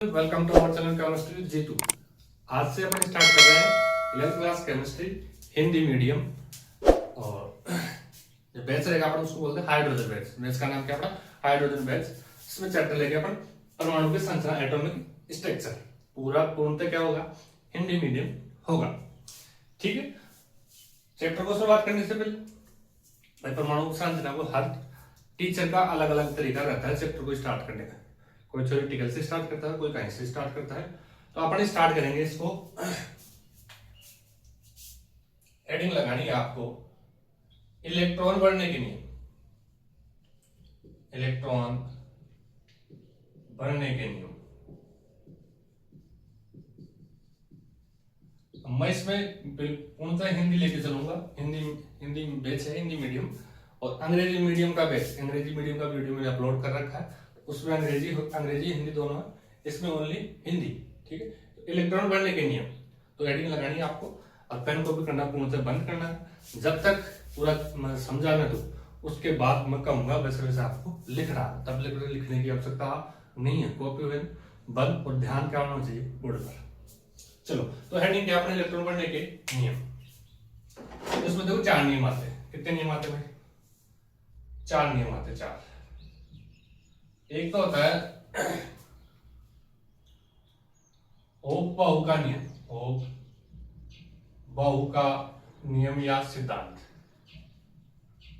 Welcome to our channel chemistry G2। आज से अपन start कर रहे हैं 11th class chemistry Hindi medium. और जो बैच रहेगा अपन उसको बोलते हैं हाइड्रोजन बैच। बैच का नाम क्या है? Hydrogen batch. इसमें चैप्टर लेके अपन परमाणु की संरचना, एटॉमिक स्ट्रक्चर, पूरा पूर्णतः क्या होगा? हिंदी मीडियम होगा। ठीक है, चैप्टर को शुरुआत करने से पहले भाई परमाणु की संरचना को हर टीचर का अलग अलग तरीका रहता है चैप्टर को स्टार्ट करने का। कोई थ्योरेटिकल से स्टार्ट करता है, कोई कहीं से स्टार्ट करता है। तो अपन स्टार्ट करेंगे इसको, हेडिंग लगानी है आपको इलेक्ट्रॉन बढ़ने के नियम। इलेक्ट्रॉन बढ़ने के नियम। मैं इसमें पूर्णतः हिंदी लेके चलूंगा। हिंदी बैच है, हिंदी मीडियम। और अंग्रेजी मीडियम का बैच, अंग्रेजी मीडियम का वीडियो मैंने अपलोड कर रखा है, उसमें अंग्रेजी हिंदी दोनों है, इसमें ओनली हिंदी। ठीक है, तो इलेक्ट्रॉन बढ़ने के नियम तो हेडिंग लगानी है आपको, और पेन को भी करना पूर्णतः बंद करना है जब तक पूरा समझा ना दो। उसके बाद मैं कहूंगा वैसे वैसे आपको लिखना, तब लिखने की आवश्यकता नहीं है। कॉपी पेन बंद और ध्यान क्या होना चाहिए? बोर्ड पर। चलो, तो हेडिंग क्या? अपने इलेक्ट्रॉन बढ़ने के नियम। इसमें देखो 4 नियम आते हैं। कितने नियम आते हैं भाई? 4 नियम आते हैं। 4। एक तो होता है ओप-बाहु का नियम। ओप-बाहु का नियम या सिद्धांत।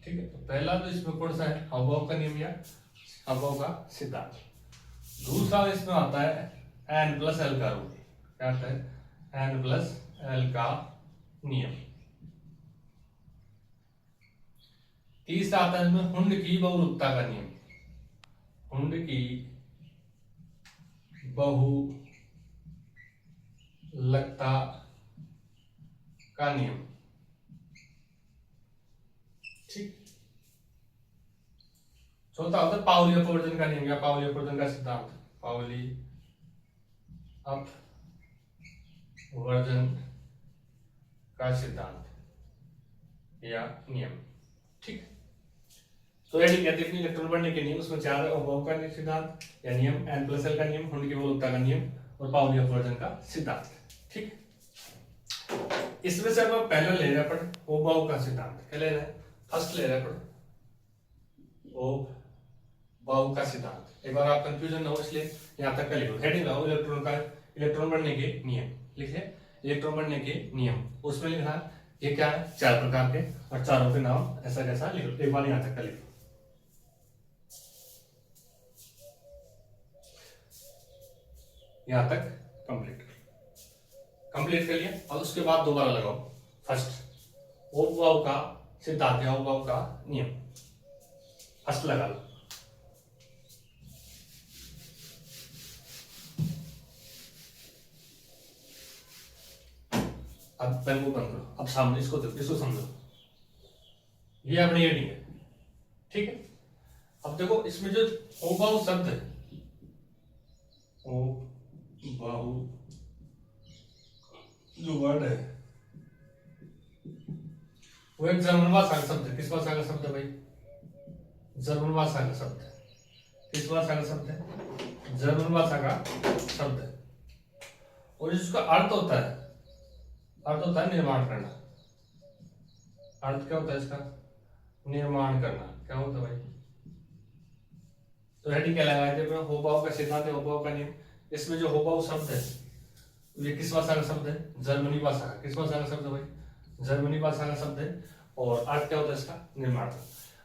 ठीक है, तो पहला तो इसमें कौन सा है? हाव-बाहु का नियम या हाव-बाहु का सिद्धांत। दूसरा इसमें आता है N+L का रूल। क्या आता है? N+L का नियम। तीसरा आता है इसमें हुंड की बहुरूपता का नियम। हुंड की बहुलकता का नियम। ठीक। चौथा होता है पाउली अपवर्जन का नियम या पाउली अपवर्जन का सिद्धांत। पाउली अपवर्जन का सिद्धांत या नियम। ठीक। तो हेडिंग क्या देखनी? इलेक्ट्रॉन बढ़ने के नियम। उसमें 4 ओप-बाहु का सिद्धांत या नियम, N+L का नियम, हुंड की बहुलकता का नियम और पाउली अपवर्जन का सिद्धांत। ठीक। इसमें से हम पहला ले रहे हैं अपन ओप-बाहु का सिद्धांत। क्या ले रहे हैं? फर्स्ट ले रहे हैं अपन ओप-बाहु का सिद्धांत। एक बार आप कंफ्यूजन ना हो इसलिए यहां तक का लिखो। हेडिंग लगाओ इलेक्ट्रॉन बढ़ने के नियम। लिखिए इलेक्ट्रॉन बढ़ने के नियम। उसमें लिखना ये क्या है? 4 प्रकार के, और चारों के नाम ऐसा कैसा लिखो। एक बार यहां तक का लिखो। यहां तक कंप्लीट कर लिया। और उसके बाद दोबारा लगाओ फर्स्ट ओप-बाहु का सिद्धांत या ओप-बाहु का नियम। फर्स्ट लगा लो। अब पेन को बंद करो। अब सामने इसको देखो, इसको समझो। ये अपनी हेडिंग है। ठीक है, अब देखो इसमें जो ओप-बाहु शब्द है, ओप-बाहु जो वर्ड है वो एक जर्मन भाषा का शब्द है। किस भाषा का शब्द है भाई? जर्मन भाषा का शब्द है। किस भाषा का शब्द है? जर्मन भाषा का शब्द है। और इसका अर्थ होता है निर्माण करना। अर्थ क्या होता है इसका? निर्माण करना। क्या होता है भाई? तो हेडिंग क्या लगाया थे? ओप-बाहु का सिद्धांत है, ओप-बाहु का नियम। इसमें जो ओप-बाहु शब्द है ये किस भाषा का शब्द है? जर्मनी भाषा का। किस भाषा का शब्द है भाई? जर्मनी भाषा का शब्द है। और अर्थ क्या होता है इसका? निर्माण।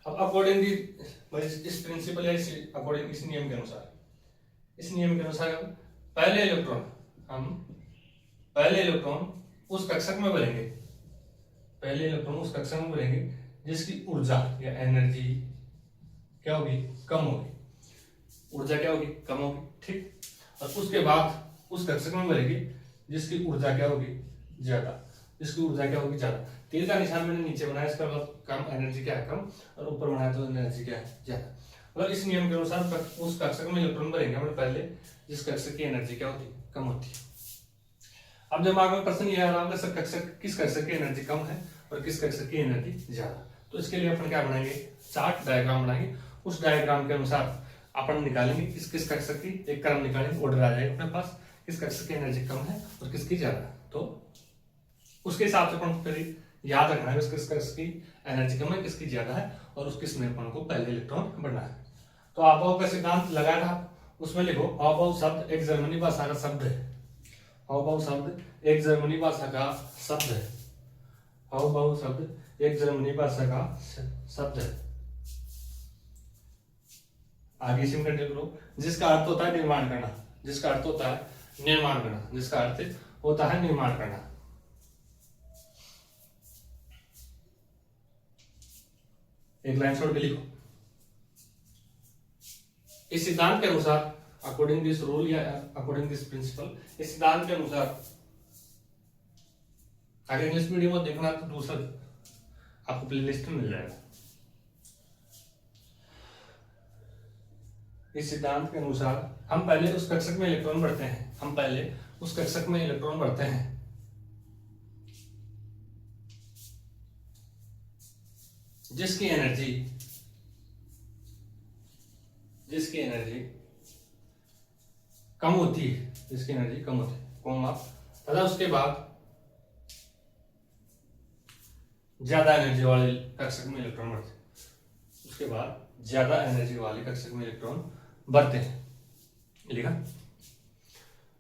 अब अकॉर्डिंग इस प्रिंसिपल या अकॉर्डिंग इस नियम के अनुसार पहले इलेक्ट्रॉन उस कक्षक में भरेंगे। पहले इलेक्ट्रॉन उस कक्षक में भरेंगे जिसकी ऊर्जा या एनर्जी क्या होगी? कम होगी। ऊर्जा क्या होगी? कम होगी। ठीक। और उसके बाद उस कक्षक में भरेंगे जिसकी ऊर्जा क्या होगी? ज्यादा। जिसकी ऊर्जा क्या होगी? ज्यादा। तीर का निशान मैंने नीचे बनाया, इसका मतलब कम एनर्जी क्या है? कम। और ऊपर बनाया तो एनर्जी क्या है? ज्यादा। मतलब इस नियम के अनुसार उस कक्षक में इलेक्ट्रॉन भरेंगे हम पहले जिस कक्षक की एनर्जी क्या होती? कम होती है। अब दिमाग में प्रश्न ये आ रहा होगा किस कक्षक की एनर्जी कम है और किस कक्षक की एनर्जी ज्यादा। तो इसके लिए अपन क्या बनाएंगे? चार्ट डायग्राम बनाएंगे। उस डायग्राम के अनुसार अपन निकालेंगे किस किस कक्षक की एक क्रम निकालेंगे, ऑर्डर आ जाएगा अपने पास, किस कक्षक की एनर्जी कम है और किसकी ज्यादा, तो उसके हिसाब से अपन फिर याद रखना है किस कक्षक की एनर्जी कम है किसकी ज्यादा है और उस किस में अपन को पहले इलेक्ट्रॉन बढ़ना है। तो हाव-भाव का सिद्धांत लगाया था, उसमें लिखो हाव-भाव शब्द एक जर्मनी भाषा का शब्द है। हाव-भाव शब्द एक जर्मनी भाषा का शब्द है। हाव-भाव शब्द एक जर्मनी भाषा का शब्द है। आगे से कंटिन्यू करो। जिसका अर्थ होता है निर्माण करना, जिसका अर्थ होता है निर्माण करना, जिसका अर्थ होता है निर्माण करना। एक लाइन छोड़ के लिखो। इस सिद्धांत के अनुसार, अकॉर्डिंग दिस रूल या अकॉर्डिंग दिस प्रिंसिपल, इस सिद्धांत के अनुसार, अगर इंग्लिश मीडियम में देखना तो दूसरा आपको प्लेलिस्ट में मिल जाएगा। इस सिद्धांत के अनुसार हम पहले उस कक्षक में इलेक्ट्रॉन बढ़ते हैं, हम पहले उस कक्षक में इलेक्ट्रॉन बढ़ते हैं जिसकी एनर्जी कम होती है, जिसकी एनर्जी कम होती है, कॉमा, तथा उसके बाद ज्यादा एनर्जी वाले कक्षक में इलेक्ट्रॉन बढ़ते हैं, उसके बाद ज्यादा एनर्जी वाले कक्षक में इलेक्ट्रॉन बढ़ते हैं। लिखा।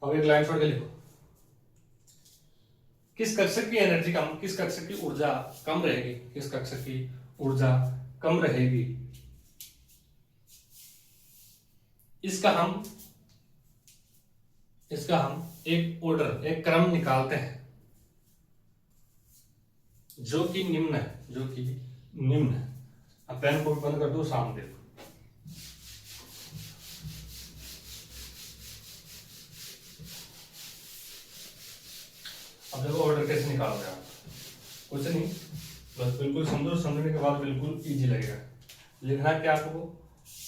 अब एक लाइन छोड़ के लिखो। किस कक्षक की एनर्जी कम, किस कक्षक की ऊर्जा कम रहेगी, किस कक्षक की ऊर्जा कम रहेगी, इसका हम एक ऑर्डर, एक क्रम निकालते हैं जो कि निम्न है, जो कि निम्न है। अब पेन को बंद कर दो, सामने देखो। अब देखो ऑर्डर कैसे निकालोगे आप, कुछ नहीं, बस बिल्कुल समझो, समझने के बाद बिल्कुल इजी लगेगा। लिखना क्या आपको,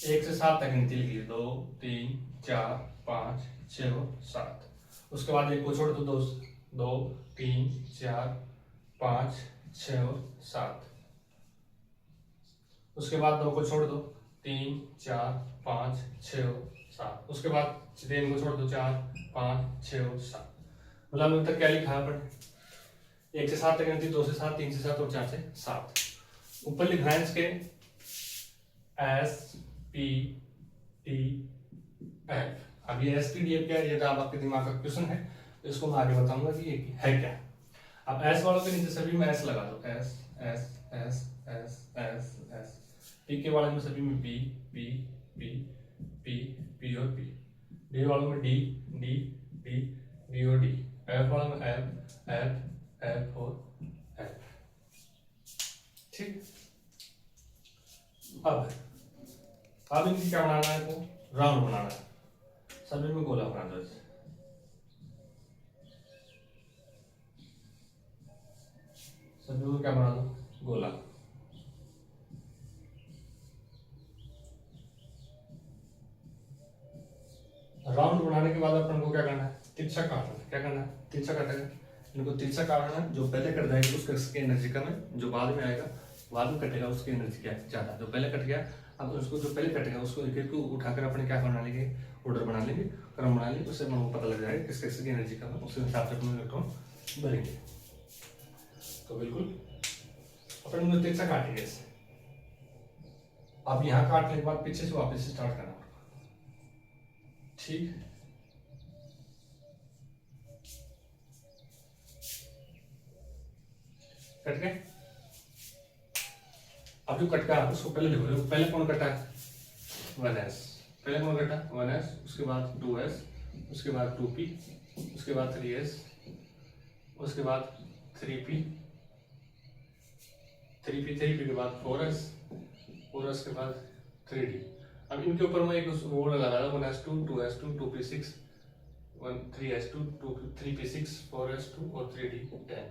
1 से 7 तक गिनती लिखिए, 2 3 4 5 6 7। उसके बाद एक को छोड़ दो, 2 3 4 5 6 7। उसके बाद 2 को छोड़ दो, 3 4 5 6 7। उसके बाद 3 को छोड़ दो, 4 5 6 7। मतलब अभी तक क्या लिखा है अपन, 1 से 7 तक गिनती, 2 से 7, 3 से 7 और 4 से 7। ऊपर लिखना है इसके SPDF। अब ये SPDF क्या है, ये आपके दिमाग का क्वेश्चन है, इसको मैं आगे बताऊंगा कि ये है क्या। अब S वालों के नीचे सभी में S लगा दो, S S S S S S। P के वाले में सभी में P P P P P और P। D वालों में D D D D और D। F वालों में F F F और F। ठीक। अब इनकी क्या बनाना है, को राउंड बनाना है, सभी में गोला बना दो। सभी को क्या बना दो, गोला। राउंड बनाने के बाद अपन को क्या करना है, तिरछा काटना है। क्या करना है, तिरछा काटेगा, इनको तिरछा काटना है। जो पहले कट जाएगा उसकी एनर्जी कम है, जो बाद में आएगा बाद में कटेगा उसकी एनर्जी क्या है, ज्यादा। जो पहले कट गया, अब उसको जो पहले कटेगा उसको एक को उठाकर अपने क्या बना लेंगे, ऑर्डर बना लेंगे, क्रम बना लेंगे, उससे हमको पता लग जाएगा किस किस की एनर्जी कम है, उसके हिसाब से अपने इलेक्ट्रॉन भरेंगे। तो बिल्कुल अपन तिरछा काटेंगे इससे। अब यहाँ काटने के बाद पीछे से वापस से स्टार्ट करना, ठीक। कट गए। अब जो कटका उसको पहले लिखो, पहले कौन कटा, 1s। पहले कौन कटा, 1s, उसके बाद 2s, उसके बाद 2p, उसके बाद 3s, उसके बाद 3p, 3p के बाद 4s, 4s के बाद 3d। अब इनके ऊपर मैं एक वो लगा रहा था, 1s2 2s2 2p6 3s2 3p6 4s2 और 3d10।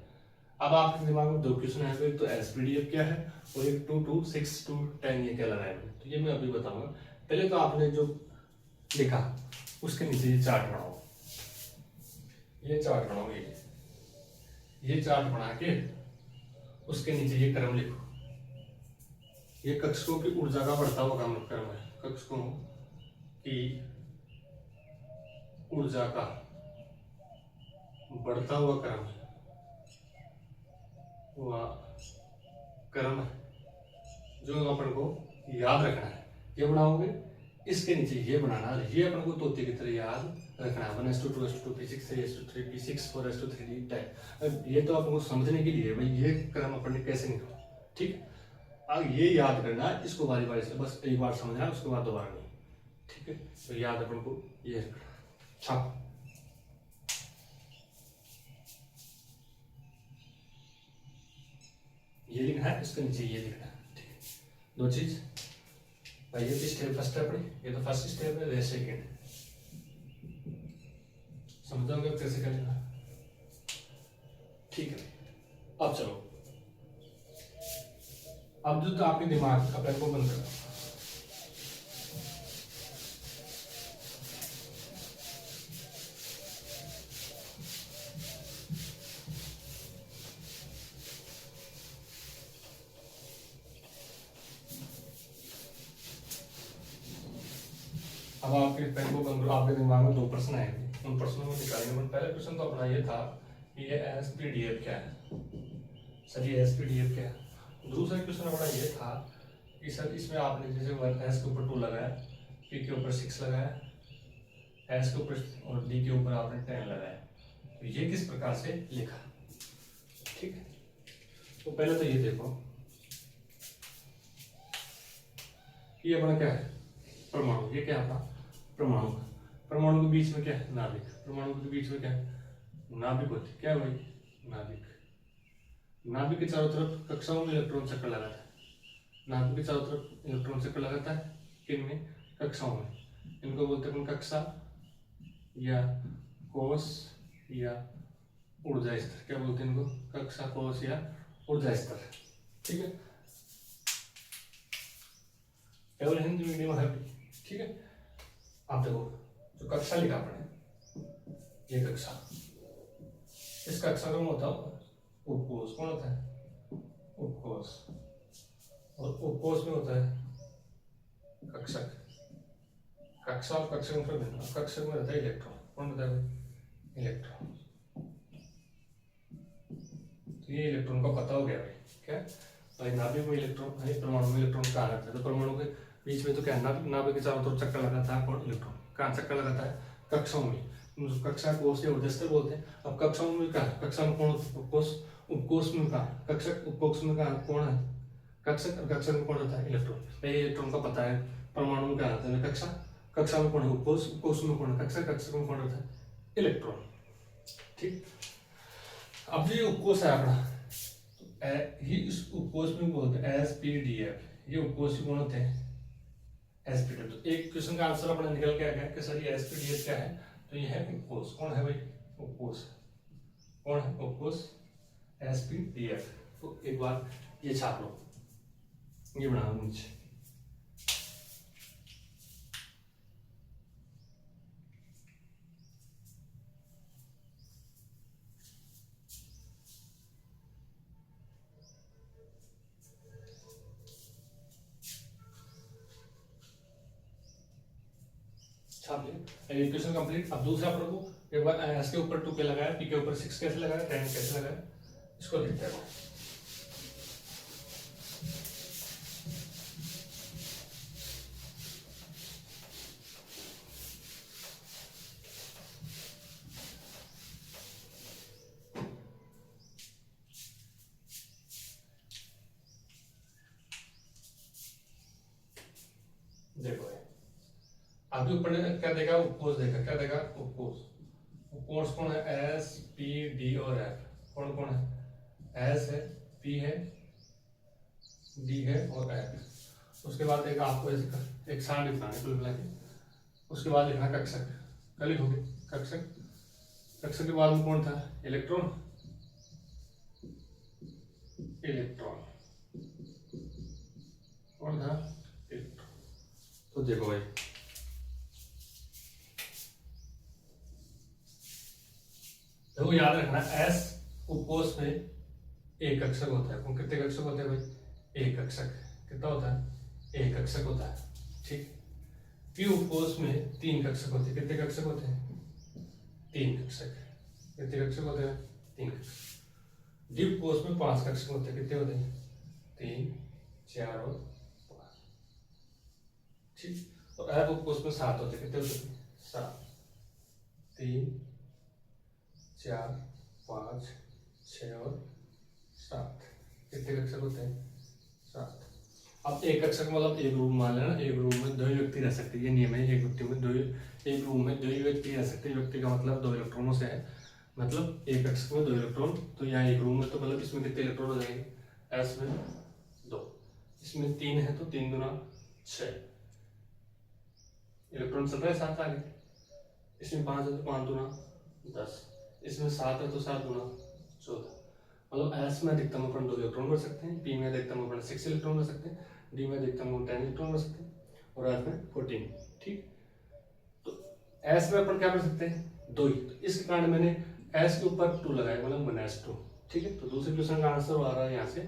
अब आपके दिमाग में दो क्वेश्चन है, एक तो SPDF क्या है और एक 2 2 6 2 10 ये क्या लगाया है, तो ये मैं अभी बताऊंगा। पहले तो आपने जो लिखा उसके नीचे ये चार्ट बनाओ, ये चार्ट बनाओ, ये चार्ट बना के उसके नीचे ये क्रम लिखो। ये कक्षकों की ऊर्जा का बढ़ता हुआ क्रम है, कक्षकों की ऊर्जा का बढ़ता हुआ क्रम जो अपन को याद रखना है। ये बनाओगे, इसके नीचे ये बनाना, ये अपन को तोते की तरह याद रखना है। 1:2, 2:2, P6, 3:3, P6, 4:3, D10। ये तो अपन को समझने के लिए भाई ये क्रम अपन ने कैसे निकाला, ठीक है। अब ये याद करना, इसको बारी बारी से बस एक बार समझना, उसके बाद दोबारा नहीं, ठीक है। तो याद अपन को ये रखना। छाप ये लिखना है, इसके नीचे ये लिखना है, ठीक है। दो चीज भाई, ये स्टेप फर्स्ट स्टेप है, ये तो फर्स्ट स्टेप है, ये सेकंड। समझोगे कैसे करना, ठीक है। अब चलो, अब जो तो आपके दिमाग का पेन को बंद करो। अब आपके पेन को बंद करो। आपके दिमाग में 2 प्रश्न आएंगे, उन प्रश्नों में निकालेंगे। पहला क्वेश्चन तो अपना ये था कि ये एसपीडीएफ क्या है, सर ये एसपीडीएफ क्या है। दूसरा क्वेश्चन अपना ये था कि सर इसमें आपने जैसे एस के ऊपर 2 लगाया, पी के ऊपर 6 लगाया, एस के ऊपर और डी के ऊपर आपने 10 लगाया, तो ये किस प्रकार से लिखा, ठीक है। तो पहले तो ये देखो, ये अपना क्या है, परमाणु। ये क्या है अपना परमाणु। परमाणु के बीच में क्या है, नाभिक। परमाणु के बीच में क्या है, नाभिक होती है। क्या है भाई, नाभिक। नाभिक के चारों तरफ कक्षाओं में इलेक्ट्रॉन चक्कर लगाता है। नाभिक के चारों तरफ इलेक्ट्रॉन चक्कर लगाता है, किनमें, कक्षाओं में। इनको बोलते हैं कक्षा या कोश या ऊर्जा स्तर। क्या बोलते हैं इनको, कक्षा, कोश या ऊर्जा स्तर, ठीक है। केवल हिंदी मीडियम है, ठीक है। आप देखो जो कक्षा लिखा आपने, ये कक्षा, इस कक्षा का होता है उपकोष। कौन होता है, उपकोष। और उपकोष में होता है कक्षक। कक्षा और कक्षक में फिर भिन्न। कक्षक में रहता है इलेक्ट्रॉन। कौन रहता है, इलेक्ट्रॉन। तो ये इलेक्ट्रॉन का पता हो गया भाई, क्या भाई, नाभिक में इलेक्ट्रॉन, परमाणु में इलेक्ट्रॉन कहाँ रहता है, तो परमाणु के बीच में तो क्या है, नाभिक के चारों तरफ चक्कर लगाता है कौन, इलेक्ट्रॉन। कहाँ चक्कर लगाता है, कक्षाओं में। कक्षा कोश या ऊर्जा स्तर बोलते हैं। अब कक्षाओं में कहा, कक्षा में कौन, उपकोष। उपकोष में कहा कक्षक, उपकोष में कहा कौन है, कक्षक। और कक्षक में कौन रहता है, इलेक्ट्रॉन। ये इलेक्ट्रॉन का पता है। परमाणु में क्या रहता है, कक्षा। कक्षा में कौन है, उपकोष। उपकोष में कौन है, कक्षक। कक्षक में कौन रहता है, इलेक्ट्रॉन, ठीक। अब ये उपकोष है अपना, इस उपकोष में बोलते हैं एसपीडीएफ। ये उपकोष कौन होते हैं, एसपीडीएफ। तो एक क्वेश्चन का आंसर अपना निकल के आ गया कि सर ये एसपीडीएफ क्या है, तो ये है उपकोष। कौन है भाई, उपकोष। कौन है, उपकोष, एसपीडीएफ। तो एक बार ये छाप लो, ये बना लो नीचे। Question complete. अब दूसरा अपन को एक बार एस के ऊपर 2 पे लगाया, पी के ऊपर 6 कैसे लगाया, 10 कैसे लगाया, इसको देखते हैं। देखो अभी ऊपर ने क्या देखा, उपकोष देखा। क्या देखा, उपकोष। उपकोष कौन है, एस, पी, डी और एफ। कौन कौन है, एस है, पी है, डी है और एफ। उसके बाद देखा आपको एक सारणी बनानी कुल मिला के। उसके बाद लिखना कक्षक। क्या लिखोगे, कक्षक। कक्षक के बाद में कौन था, इलेक्ट्रॉन। इलेक्ट्रॉन कौन था, इलेक्ट्रॉन। तो देखो भाई, देखो याद रखना, एस उपकोष में एक कक्षक होता है। कितने कक्षक होते हैं भाई, एक कक्षक। कितना होता है, एक कक्षक होता है, ठीक। पी उपकोष में 3 कक्षक होते हैं। कितने कक्षक होते हैं? 3 कक्षक। कितने कक्षक होते हैं? 3 कक्षक। डी उपकोष में 5 कक्षक होते हैं। कितने होते हैं? 3, 4 और 5। ठीक। और एफ उपकोष में 7 होते हैं। कितने होते हैं? 7, 3, 4, 5, 6 और 7। कितने कक्षक होते हैं? 7। अब एक कक्षक मतलब एक रूम मान लेना, एक रूम में 2 ही व्यक्ति रह सकते हैं। ये नियम है, एक व्यक्ति में 2 एक रूम में 2 ही व्यक्ति रह सकते हैं। व्यक्ति का मतलब 2 इलेक्ट्रॉनों से है, मतलब एक कक्षक में 2 इलेक्ट्रॉन। तो यहाँ एक रूम में तो मतलब इसमें कितने इलेक्ट्रॉन हो जाएंगे? एस में 2, इसमें 3 है तो 3 गुना 6 इलेक्ट्रॉन चल रहे हैं 7 आगे। इसमें 5 है तो 5 गुना 10, इसमें 7 है तो 7 गुना 14। मतलब एस में अधिकतम अपन 2 इलेक्ट्रॉन भर सकते हैं, पी में अधिकतम अपन 6 इलेक्ट्रॉन भर सकते हैं, डी में अधिकतम 10 इलेक्ट्रॉन भर सकते हैं और एफ में 14। ठीक। तो एस में अपन क्या भर सकते हैं? 2 ही। तो इस कारण मैंने एस के ऊपर 2 लगाया, मतलब -2। ठीक है। तो दूसरे क्वेश्चन का आंसर आ रहा है यहाँ से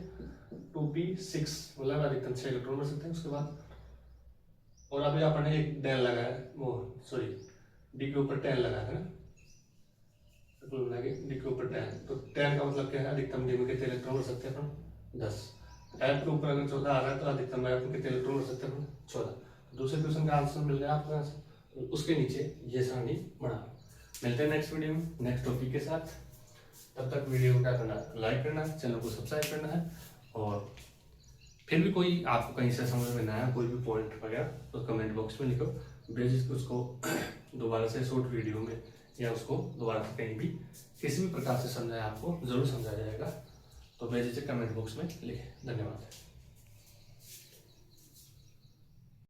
2p6, मतलब अधिकतम 6 इलेक्ट्रॉन भर सकते हैं। उसके बाद और अभी अपन ने एक 10 लगाया, वो सॉरी डी के ऊपर 10 लगाया है ना, डी के ऊपर 10। तो 10 का मतलब क्या है? अधिकतम डी में कितने इलेक्ट्रॉन भर सकते हैं अपन? 10। एफ के ऊपर अगर 14 आ रहा है तो अधिकतम एफ में कितने इलेक्ट्रॉन भर सकते हैं अपन? 14। तो दूसरे क्वेश्चन का आंसर मिल गया आपको आंसर। तो उसके नीचे ये सारणी बना। मिलते हैं नेक्स्ट वीडियो में नेक्स्ट टॉपिक के साथ। तब तक वीडियो को क्या करना है? लाइक करना है, चैनल को सब्सक्राइब करना है। और फिर भी कोई आपको कहीं से समझ में ना आया, कोई भी पॉइंट वगैरह, तो कमेंट बॉक्स में लिखो, बेसिक उसको दोबारा से शॉर्ट वीडियो में या उसको दोबारा से कहीं भी किसी भी प्रकार से समझाया आपको जरूर समझाया जाएगा। तो बेझिझक कमेंट बॉक्स में लिखें। धन्यवाद।